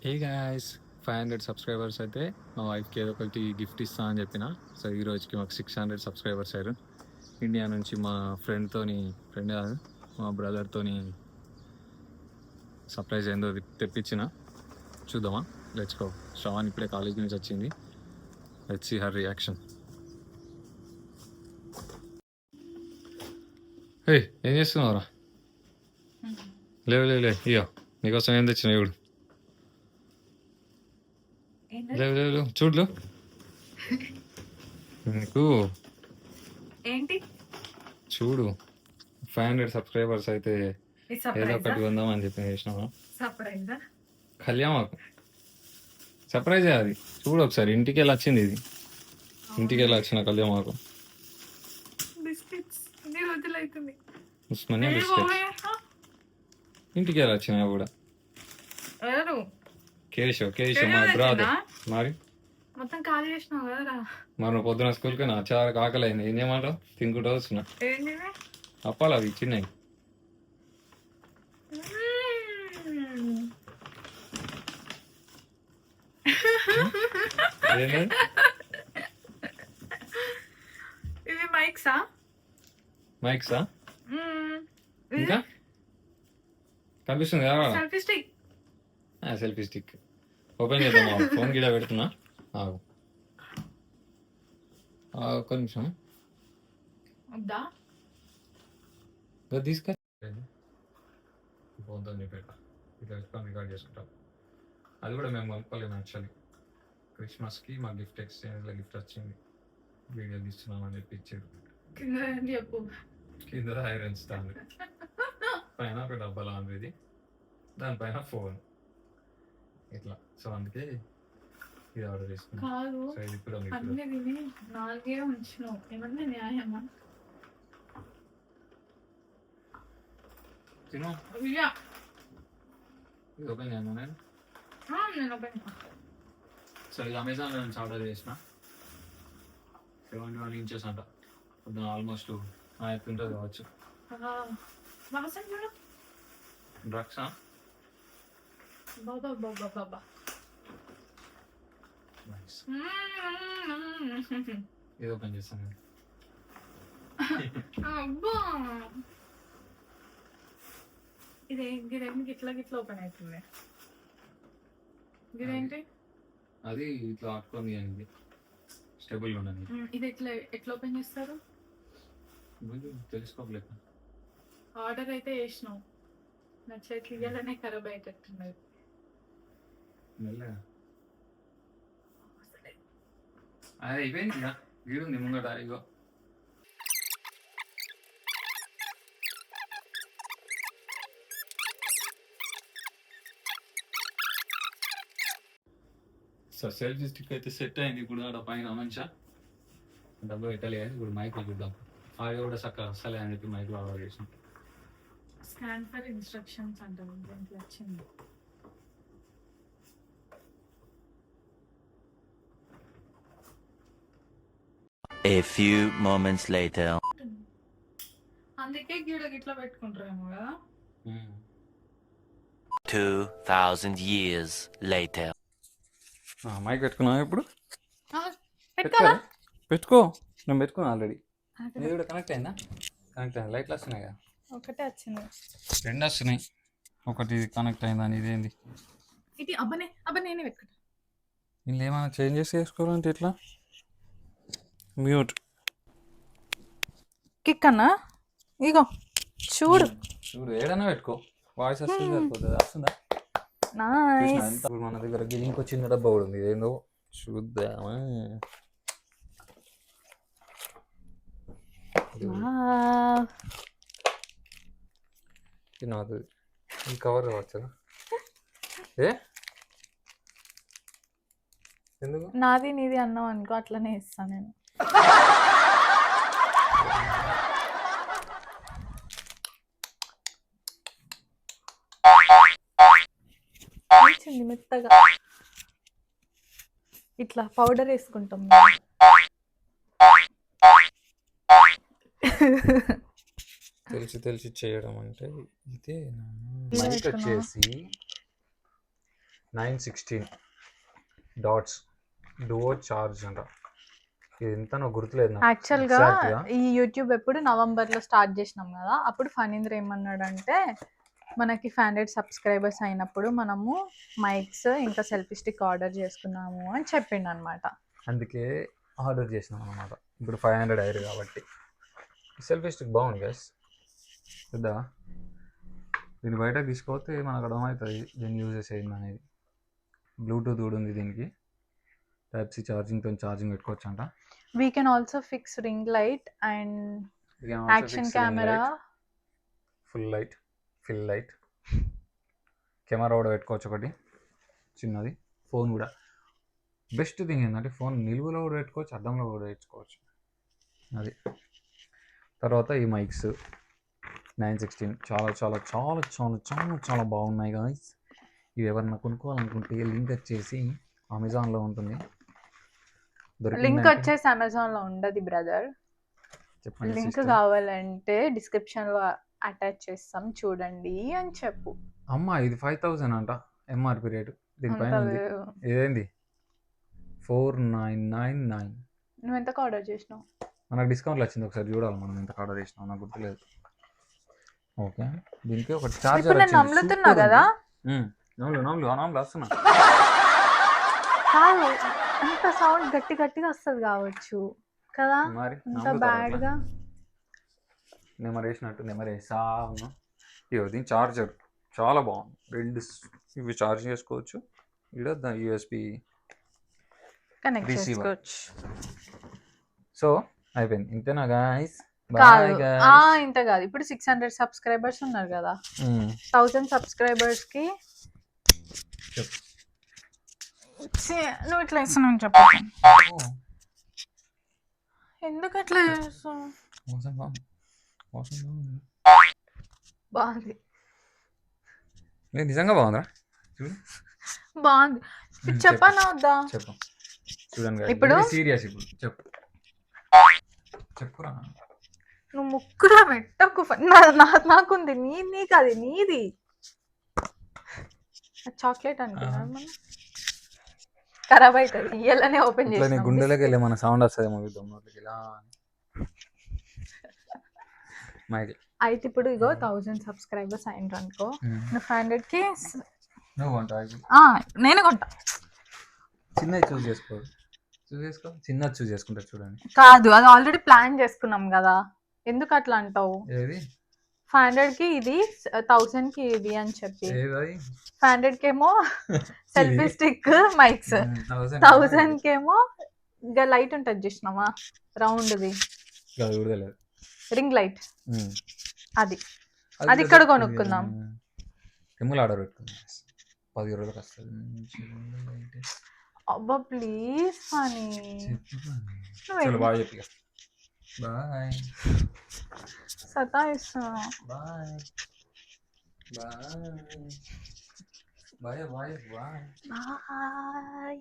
ఏ guys 500 subscribers అయితే మా వైఫ్కి ఏదో ఒకటి గిఫ్ట్ ఇస్తా అని చెప్పిన. సో ఈ రోజుకి మాకు 600 సబ్స్క్రైబర్స్ అయ్యారు. ఇండియా నుంచి మా ఫ్రెండ్ కాదు, మా బ్రదర్తోని సర్ప్రైజ్ ఏందో తెప్పించిన. చూద్దామా? Let's go. శ్రవణ్ ఇప్పుడే కాలేజ్ నుంచి వచ్చింది. Let's see her reaction. Hey, ఏం చేస్తున్నావురా? లేవు లేవు లే, ఇయ్యో నీకోసం ఏం తెచ్చిన ఇప్పుడు. లేవు లేవు లేవు, చూడు నీకు ఏంటి చూడు. 500 సబ్స్క్రైబర్స్ అయితే ఏదో ఒకటి ఉందాం అని చెప్పి చేసినాము. కళ్యాణ్ సర్ప్రైజ్ అది. చూడు ఒకసారి, ఇంటికి వెళ్ళి వచ్చింది ఇది. ఇంటికి వెళ్ళి వచ్చిన కళ్యాణ్ మాకు ఉస్మానియా బిస్కెట్. ఇంటికి వెళ్ళి వచ్చినా కూడా కేశవ్ మా బ్రదర్. మరి మొత్తం ఖాళీ చేసినావు కదా. మరి పొద్దున స్కూల్కి నా చాలా ఆకలి అయింది. ఏం చేయమంటావు? తినుకుంటూ వస్తున్నా. అప్పాలి అవి చిన్నవి. ఇవి మైక్సా? ఇంకా కనిపిస్తుంది కదా సెల్ఫీ స్టిక్. ఓపెన్ చేద్దాం. ఫోన్ గిడ పెడుతున్నా. ఒక్క నిమిషం తీసుకొని ఫోన్తో పెట్టా. ఇట్లా పెట్టుకొని రికార్డ్ చేసుకుంటాం. అది కూడా మేము కొనుక్కోలేము యాక్చువల్లీ. క్రిస్మస్కి మా గిఫ్ట్ ఎక్స్చేంజ్లో గిఫ్ట్ వచ్చింది. వీడియో తీస్తున్నామని చెప్పి ఇచ్చాడు. కింద ఐరన్ స్టాండ్, పైన ఒక డబ్బా లాంటిది, దానిపైన ఫోన్ ఇట్లా. సో అందుకే ఇది ఆర్డర్ చేసుకున్నాను. సో ఇది కూడా నాలుగే ఉంచినావు, ఏమన్నా న్యాయమా? తిను. ఇది ఓపెన్ చేయను నేను. సో ఇది అమెజాన్ నుంచి ఆర్డర్ చేసిన. 71 inches అంట. పొద్దున ఆల్మోస్ట్ ఉంటుంది కావచ్చు. డ్రగ్సా? ఇది ఓపెన్ చేస్తాను. ఇదేంటి ఇట్లా ఓపెన్ అవుతుంది? ఇదేంటి? అది ఇట్లా ఆడుకోండి అనేది స్టేబుల్ ఉండని. ఇది ఎట్లా ఓపెన్ చేస్తారు? తెలుసుకోలేక ఆర్డర్ అయితే చేసినావు, నా చేతి ఇయ్యాలనే ఖరాబ్ అయ్యేటట్టున్నది. అది అయిపోయింది ఇక. వీడుంది ముంగట. ఇగో సో సెల్ఫీ స్టిక్ అయితే సెట్ అయింది. ఇప్పుడు ఆడ పైన మంచిగా డబ్బు పెట్టలే. ఇప్పుడు మైక్ చూద్దాం. ఆడియో కూడా చక్కగా వస్తలే అని చెప్పి మైక్ ఆర్డర్ చేసాం. స్కాన్ ఫర్ ఇన్స్ట్రక్షన్స్ అంటారు, దీంట్లో వచ్చింది. A few moments later. అందుకే గీడ గిట్లా పెట్టుకుంటారేమో కదా. 2000 years later. మైక్ పెట్టుకున్నా ఇప్పుడు. పెట్టుకో, నేను పెట్టుకున్నా ఆల్రెడీ. ఇది కూడా కనెక్ట్ అయిందా? కనెక్ట్ అయింది. లైట్లు వస్తున్నాయి కదా. ఒకటే వచ్చింది. రెండు వస్తున్నాయి. ఒకటి కనెక్ట్ అయిందని. ఇదేంది? ఇది అబ్బనే నేనే పెట్టుకుంటా. ఇందులో ఏమైనా చేంజెస్ చేసుకోవాలంటే ఎట్లా? మ్యూట్ కిక్ అన్నా. ఇగో చూడు ఏదైనా పెట్టుకో. వాయిస్ వస్తుంది సరిపోతుంది. వస్తుందా? ఇప్పుడు మన దగ్గర గిలింగ్ వచ్చింది. డబ్బా కూడా ఉంది. ఏందో చూద్దామా. నాది ఈ కవర్ కావచ్చు. ఎందుకు? నాది నీది అన్నావు అనుకో, అట్లనే ఇస్తాను నేను. మెత్తగా ఇట్లా పౌడర్ వేసుకుంటాం. తెలిసి చేయడం అంటే ఇదే. మైక్ వచ్చేసి 916 డాట్స్ డువో చార్జ్ అంట. ఇది ఎంత నాకు గుర్తులేదు నాకు యాక్చువల్గా exact గా. ఈ యూట్యూబ్ ఎప్పుడు నవంబర్లో స్టార్ట్ చేసినాం కదా, అప్పుడు ఫణీంద్ర ఏమన్నాడంటే మనకి 500 సబ్స్క్రైబర్స్ అయినప్పుడు మనము మైక్స్ ఇంకా సెల్ఫీ స్టిక్ ఆర్డర్ చేసుకున్నాము అని చెప్పిండు అనమాట. అందుకే ఆర్డర్ చేసినాం అనమాట. ఇప్పుడు 500 అయ్యారు కాబట్టి. సెల్ఫీ స్టిక్ బాగుంది గైస్, పెద్ద దీన్ని బయటకు తీసుకోతే మనకు అర్థమవుతుంది దీన్ని యూజ్ చేసేది అనేది. బ్లూటూత్ కూడా ఉంది దీనికి, టైప్ సి ఛార్జింగ్తో ఛార్జింగ్ పెట్టుకోవచ్చు అంట. We can also fix ring light and action camera, full light camera కూడా పెట్టుకోవచ్చు ఒకటి చిన్నది. ఫోన్ కూడా బెస్ట్ థింగ్ ఏంటంటే ఫోన్ నిలువులో కూడా పెట్టుకోవచ్చు, అద్దంలో కూడా పెట్టుకోవచ్చు అది. తర్వాత ఈ మైక్స్ 916 చాలా చాలా చాలా చాలా చాలా చాలా బాగున్నాయి గాయ్స్. ఇవి ఎవరన్నా కొనుక్కోవాలనుకుంటే లింక్ వచ్చేసి అమెజాన్లో ఉంటుంది. లింక్ వచ్చేసి అమెజాన్లో ఉండదు బ్రదర్. చెప్పండి లింక్ sister. కావాలంటే డిస్క్రిప్షన్లో అటాచ్ చేస్తాం చూడండి అని చెప్పు. అమ్మా ఇది 5000 అంట ఎంఆర్పి రేటు, దీనిపైన అంత ఉంది. లేవు. ఇదేంది 4999. నువ్వు ఎంతకు ఆర్డర్ చేసినావు? మనకు డిస్కౌంట్లో వచ్చింది, ఒకసారి చూడాలి మనం ఎంత ఆర్డర్ చేసినాం, నాకు గుర్తులేదు. ఓకే, దీనికి ఒక చార్జర్ ఇప్పుడు నేను నమ్ముతున్నా కదా. నమ్ములు వస్తున్నా. కాదు, అంత సౌండ్ గట్టిగా వస్తుంది కావచ్చు కదా, మరి అంత బ్యాడ్ గా. నెమరేసా ఉన్నాం. ఇగో దీని చార్జర్ చాలా బాగుంది, రెండు ఇవి చార్జ్ చేసుకోవచ్చు. ఇక్కడ యూఎస్బి కనెక్ట్ Receiver. చేసుకోవచ్చు. సో అయిపోయింది, ఇంతేనా గాయస్? కాదు ఇంత కాదు. ఇప్పుడు 600 సబ్స్క్రైబర్స్ ఉన్నారు కదా, 1000 సబ్స్క్రైబర్స్ కి నువ్వు ఇట్లా ఇస్తున్నావు చెప్పు. ఎందుకు అట్లా చేస్తావు? బాగుంది, నిజంగా బాగుందా? చూడు బాగుంది. చెప్పనా వద్దా? చెప్పు. చూడండి ఇప్పుడు సీరియస్, ఇప్పుడు చెప్పురా. నువ్వు ముక్కులో పెట్టకు. నాకుంది, నీకు అది నీది. చాక్లెట్ అనుకున్నా మనం, ఖరాబ్ అవుతుంది. ఇయ్యాలనే ఓపెన్ ఇట్లా నీ చేసి గుండెలోకి వెళ్ళి మన సౌండ్ వస్తుంది మొదలుకి ఇలా మైక్. అయితే ఇప్పుడు ఇగో 1000 సబ్స్క్రైబర్స్ అయినరు అనుకో, నువ్వు 500కి నువ్వు కొంటా, నేను కొంటా. చిన్నది చూస్ చేసుకో, చిన్నది చూస్ చేసుకుంటా. చూడండి కాదు, అది ఆల్రెడీ ప్లాన్ చేసుకున్నాం కదా, ఎందుకు అట్లా అంటావు? ఏది 500కి ఇది, 1000కి ఇది అని చెప్పి. ఏది 500కి ఏమో సెల్ఫీ స్టిక్ మైక్స్, 1000కి ఏమో ఇంకా లైట్ ఉంటుంది చూసినామా రౌండ్ది, రింగ్ లైట్. అది ఇక్కడ కొనుక్కుందాం. ఎమ్ములు ఆర్డర్ పెట్టుకుందాం, 10 రోజులకు వస్తుంది. అబ్బా ప్లీజ్ ఫనీ, బాయ్ చెప్పి బాయ్. సతాయిస్తున్నా. Bye bye bye bye bye.